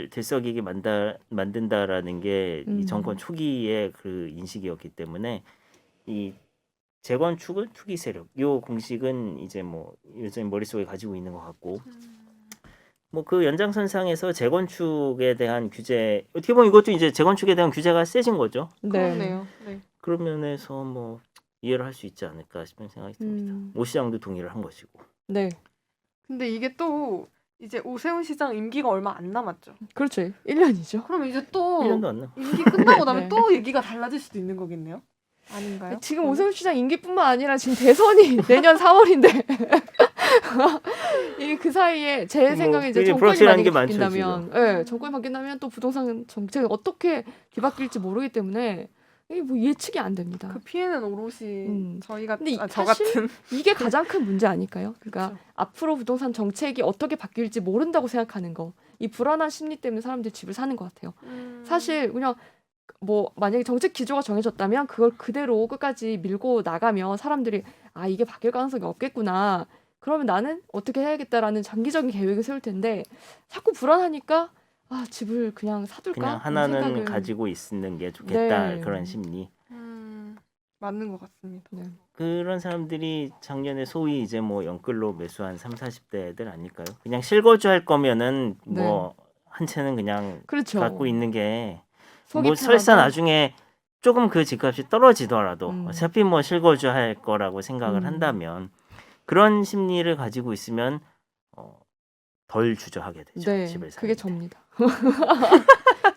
들썩이게 만든다라는 게 이 정권 초기의 그 인식이었기 때문에 이 재건축은 투기 세력 요 공식은 이제 뭐 요즘 머릿속에 가지고 있는 것 같고 뭐 그 연장선상에서 재건축에 대한 규제 어떻게 보면 이것도 이제 재건축에 대한 규제가 세진 거죠. 네. 그렇네요. 네. 그런 면에서 뭐 이해를 할 수 있지 않을까 싶은 생각이 듭니다. 오 시장도 동의를 한 것이고. 네. 근데 이게 또 이제 오세훈 시장 임기가 얼마 안 남았죠. 그렇죠. 1년이죠. 그럼 이제 또 1년도 안 남. 임기 끝나고 나면 네. 또 얘기가 달라질 수도 있는 거겠네요. 아닌가요? 지금 오세훈 시장 임기뿐만 아니라 지금 대선이 내년 4월인데 이게 그 사이에 제 뭐 생각에 이제 되게 정권이 불확실한 만약에 게 많죠, 바뀐다면, 예, 정권이 바뀐다면 또 부동산 정책이 어떻게 뒤바뀔지 모르기 때문에 이게 뭐 예측이 안 됩니다. 그 피해는 오롯이 저희가 근데 저 사실 같은 이게 가장 큰 문제 아닐까요? 그러니까 그쵸. 앞으로 부동산 정책이 어떻게 바뀔지 모른다고 생각하는 거. 이 불안한 심리 때문에 사람들이 집을 사는 것 같아요. 사실 그냥 뭐 만약에 정책 기조가 정해졌다면 그걸 그대로 끝까지 밀고 나가면 사람들이 아 이게 바뀔 가능성이 없겠구나. 그러면 나는 어떻게 해야겠다라는 장기적인 계획을 세울 텐데 자꾸 불안하니까 아 집을 그냥 사둘까? 그냥 이런 하나는 생각을. 가지고 있는 게 좋겠다 네. 그런 심리. 맞는 것 같습니다. 네. 그런 사람들이 작년에 소위 이제 뭐 영끌로 매수한 3, 40대들 아닐까요? 그냥 실거주 할 거면은 뭐 한 채는 그냥 그렇죠. 갖고 있는 게 속이 뭐 설사 편하다. 나중에 조금 그 집값이 떨어지더라도 음. 어차피 뭐 실거주 할 거라고 생각을 한다면 그런 심리를 가지고 있으면 덜 주저하게 되죠. 네, 집을 사는 그게 데. 접니다.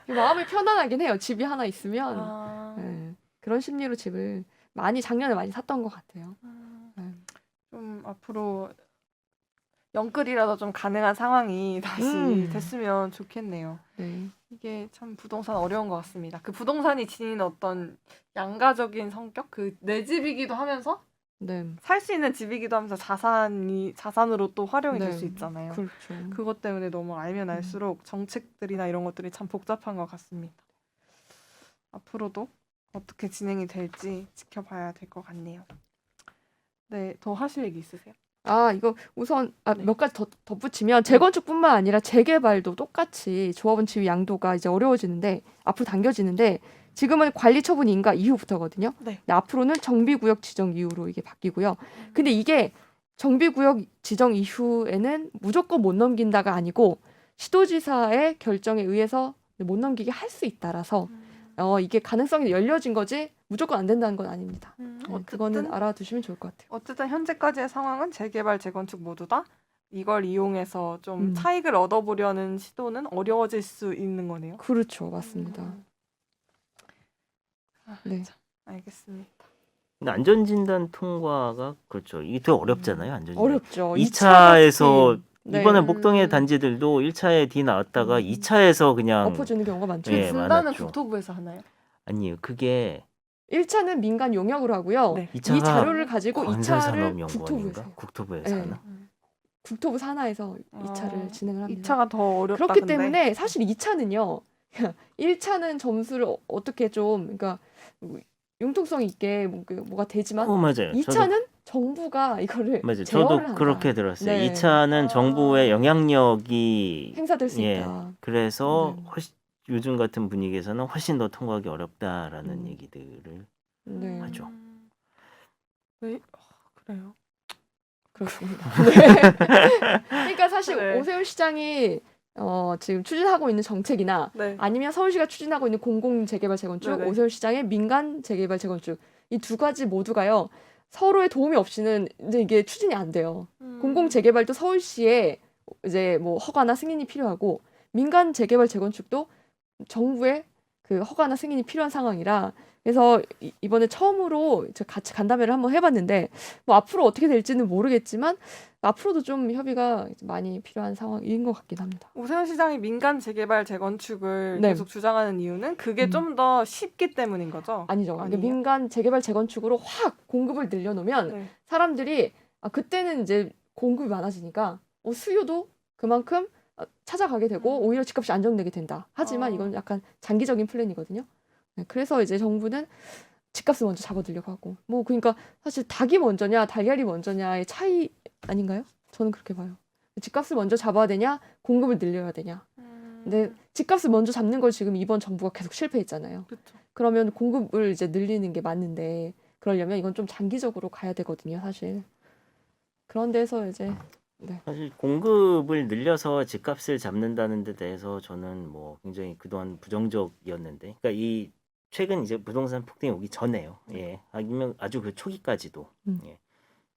마음이 편안하긴 해요. 집이 하나 있으면 네, 그런 심리로 집을 작년에 많이 샀던 것 같아요. 네. 좀 앞으로 영끌이라도 좀 가능한 상황이 다시 됐으면 좋겠네요. 네. 이게 참 부동산 어려운 것 같습니다. 그 부동산이 지닌 어떤 양가적인 성격, 그 내 집이기도 하면서 네. 살 수 있는 집이기도 하면서 자산으로 또 활용이 될 수 있잖아요. 그렇죠. 그것 때문에 너무 알면 알수록 정책들이나 이런 것들이 참 복잡한 것 같습니다. 앞으로도 어떻게 진행이 될지 지켜봐야 될 것 같네요. 네, 더 하실 얘기 있으세요? 이거 우선 네. 몇 가지 더 덧붙이면 재건축뿐만 아니라 재개발도 똑같이 조합원 지위 양도가 이제 어려워지는데 앞으로 당겨지는데 지금은 관리 처분 인가 이후부터거든요. 네. 근데 앞으로는 정비구역 지정 이후로 이게 바뀌고요. 근데 이게 정비구역 지정 이후에는 무조건 못 넘긴다가 아니고 시도지사의 결정에 의해서 못 넘기게 할 수 있다라서 이게 가능성이 열려진 거지 무조건 안 된다는 건 아닙니다. 그거는 알아두시면 좋을 것 같아요. 어쨌든 현재까지의 상황은 재개발, 재건축 모두 다 이걸 이용해서 좀 음. 차익을 얻어보려는 시도는 어려워질 수 있는 거네요. 그렇죠, 맞습니다. 네. 참, 알겠습니다. 근데 안전진단 통과가 그렇죠. 이게 되게 어렵잖아요. 안전진단. 어렵죠. 2차에서 네. 이번에 목동의 단지들도 1차에 D 나왔다가 2차에서 그냥 엎어지는 경우가 많죠. 예, 진단은 많았죠. 국토부에서 하나요? 아니요. 그게 1차는 민간 용역으로 하고요. 네. 이 2차가 자료를 가지고 2차를 건설산업연구원인가 국토부에서 국토부에서 네. 하나. 국토부 산하에서 2차를 진행을 합니다. 2차가 더 어렵다. 그렇기 근데. 때문에 사실 2차는요. 1차는 점수를 어떻게 좀 그러니까 융통성 있게 뭐가 되지만 맞아요. 2차는 정부가 이거를 맞아요. 제어를 저도 한다. 그렇게 들었어요. 네. 2차는 정부의 영향력이 행사될 수 예. 있다. 그래서 네. 훨씬 요즘 같은 분위기에서는 훨씬 더 통과하기 어렵다라는 음. 얘기들을 네. 하죠. 네, 그래요. 그렇습니다. 네. 그러니까 사실 네. 오세훈 시장이 지금 추진하고 있는 정책이나 네. 아니면 서울시가 추진하고 있는 공공 재개발 재건축, 네네. 오세훈 시장의 민간 재개발 재건축 이 두 가지 모두가요 서로의 도움이 없이는 이제 이게 추진이 안 돼요. 공공 재개발도 서울시에 이제 뭐 허가나 승인이 필요하고 민간 재개발 재건축도 정부의 그 허가나 승인이 필요한 상황이라 그래서 이번에 처음으로 이제 같이 간담회를 한번 해봤는데 뭐 앞으로 어떻게 될지는 모르겠지만 앞으로도 좀 협의가 많이 필요한 상황인 것 같긴 합니다. 오세훈 시장이 민간 재개발 재건축을 네. 계속 주장하는 이유는 그게 좀 더 쉽기 때문인 거죠. 아니죠. 그러니까 아니에요? 민간 재개발 재건축으로 확 공급을 늘려놓으면 네. 사람들이 그때는 이제 공급이 많아지니까 수요도 그만큼 찾아가게 되고 오히려 집값이 안정되게 된다. 하지만 이건 약간 장기적인 플랜이거든요. 네, 그래서 이제 정부는 집값을 먼저 잡아들려고 하고 뭐 그러니까 사실 닭이 먼저냐 달걀이 먼저냐의 차이 아닌가요? 저는 그렇게 봐요. 집값을 먼저 잡아야 되냐 공급을 늘려야 되냐. 근데 집값을 먼저 잡는 걸 지금 이번 정부가 계속 실패했잖아요. 그렇죠. 그러면 공급을 이제 늘리는 게 맞는데 그러려면 이건 좀 장기적으로 가야 되거든요, 사실. 그런 데서 이제 사실 공급을 늘려서 집값을 잡는다는 데 대해서 저는 뭐 굉장히 그동안 부정적이었는데, 그러니까 이 최근 이제 부동산 폭등이 오기 전에요. 예, 아니면 아주 그 초기까지도. 예.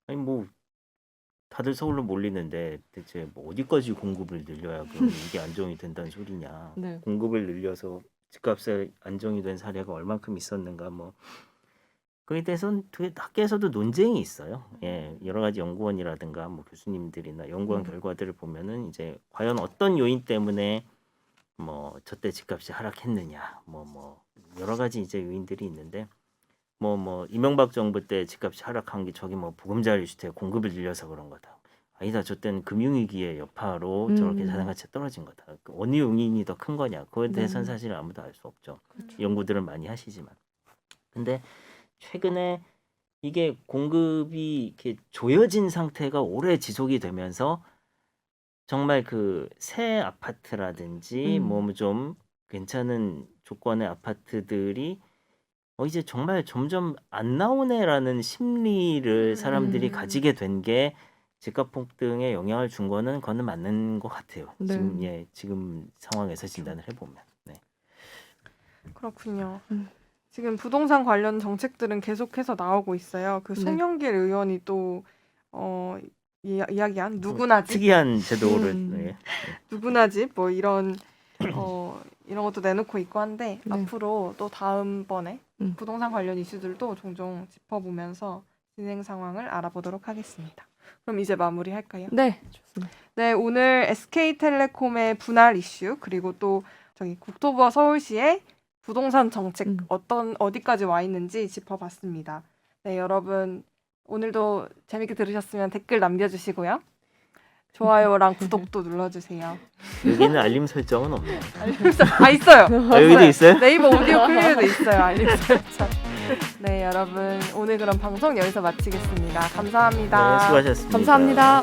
아니 뭐 다들 서울로 몰리는데 대체 뭐 어디까지 공급을 늘려야 그럼 이게 안정이 된다는 소리냐? 네. 공급을 늘려서 집값이 안정이 된 사례가 얼만큼 있었는가 뭐. 그에 대해서는 되게 학계에서도 논쟁이 있어요. 예, 여러 가지 연구원이라든가 뭐 교수님들이나 연구한 결과들을 보면은 이제 과연 어떤 요인 때문에 뭐 저때 집값이 하락했느냐, 뭐 여러 가지 이제 요인들이 있는데 뭐 이명박 정부 때 집값이 하락한 게 저기 뭐 보금자리 주택 공급을 늘려서 그런 거다. 아니다, 저때는 금융위기의 여파로 저렇게 자산가치가 떨어진 거다. 어느 요인이 더 큰 거냐? 그거에 대해서는 사실 아무도 알 수 없죠. 연구들은 많이 하시지만, 근데 최근에 이게 공급이 이렇게 조여진 상태가 오래 지속이 되면서 정말 그 새 아파트라든지 뭐 좀 괜찮은 조건의 아파트들이 이제 정말 점점 안 나오네라는 심리를 사람들이 가지게 된 게 집값 폭등에 영향을 준 거는 맞는 것 같아요. 네. 지금 상황에서 진단을 해보면. 네. 그렇군요. 지금 부동산 관련 정책들은 계속해서 나오고 있어요. 그 송영길 의원이 또 이야기한 누구나 집, 특이한 제도를 네. 누구나 집 뭐 이런 것도 내놓고 있고 한데 네. 앞으로 또 다음번에 부동산 관련 이슈들도 종종 짚어보면서 진행 상황을 알아보도록 하겠습니다. 그럼 이제 마무리할까요? 네, 좋습니다. 네, 오늘 SK텔레콤의 분할 이슈 그리고 또 저기 국토부와 서울시의 부동산 정책 어디까지 와 있는지 짚어봤습니다. 네, 여러분 오늘도 재밌게 들으셨으면 댓글 남겨주시고요. 좋아요랑 구독도 눌러주세요. 여기는 알림 설정은 없나요? 알림 설정 다 있어요. 아, 여기도 있어요? 네이버 오디오 클리어도 있어요. 알림 설정. 네, 여러분 오늘 그럼 방송 여기서 마치겠습니다. 감사합니다. 네, 수고하셨습니다. 감사합니다.